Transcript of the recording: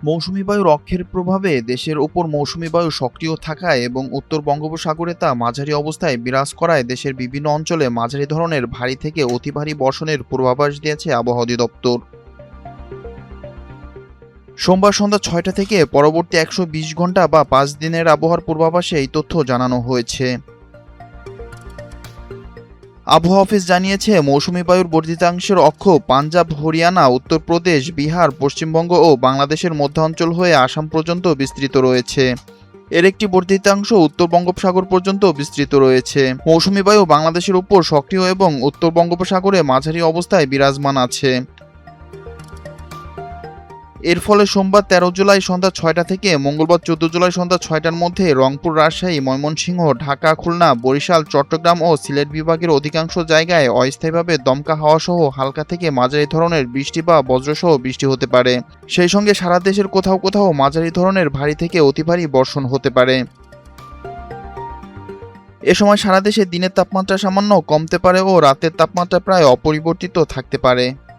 মৌসুমী বায়ুর অক্ষের প্রভাবে দেশের ওপর মৌসুমী বায়ু সক্রিয় থাকায় এবং উত্তর বঙ্গোপসাগরে তা মাঝারি অবস্থায় বিরাজ করায় দেশের বিভিন্ন অঞ্চলে মাঝারি ধরনের ভারী থেকে অতি ভারী বর্ষণের পূর্বাভাস দিয়েছে আবহাওয়া অধিদপ্তর। সোমবার সন্ধ্যা ৬টা থেকে পরবর্তী ১২০ ঘন্টা বা ৫ দিনের আবহাওয়ার পূর্বাভাসে এই তথ্য জানানো হয়েছে। আবহাওয়া অফিস জানিয়েছে, মৌসুমী বায়ুর বর্ধিতাংশের অক্ষ পাঞ্জাব, হরিয়ানা, উত্তরপ্রদেশ, বিহার, পশ্চিমবঙ্গ ও বাংলাদেশের মধ্যাঞ্চল হয়ে আসাম পর্যন্ত বিস্তৃত রয়েছে। এর একটি বর্ধিতাংশ উত্তর বঙ্গোপসাগর পর্যন্ত বিস্তৃত রয়েছে। মৌসুমী বায়ু বাংলাদেশের উপর সক্রিয় এবং উত্তর বঙ্গোপসাগরে মাঝারি অবস্থায় বিরাজমান আছে। এর ফলে সোমবার ১৩ জুলাই সন্ধ্যা ৬টা থেকে মঙ্গলবার ১৪ জুলাই সন্ধ্যা ৬টার মধ্যে রংপুর, রাজশাহী, ময়মনসিংহ, ঢাকা, খুলনা, বরিশাল, চট্টগ্রাম ও সিলেট বিভাগের অধিকাংশ জায়গায় অস্থায়ীভাবে দমকা হাওয়াসহ হালকা থেকে মাঝারি ধরনের বৃষ্টি বা বজ্রসহ বৃষ্টি হতে পারে। সেই সঙ্গে সারা দেশের কোথাও কোথাও মাঝারি ধরনের ভারী থেকে অতি ভারী বর্ষণ হতে পারে। এ সময় সারা দেশে দিনের তাপমাত্রা সামান্য কমতে পারে ও রাতের তাপমাত্রা প্রায় অপরিবর্তিত থাকতে পারে।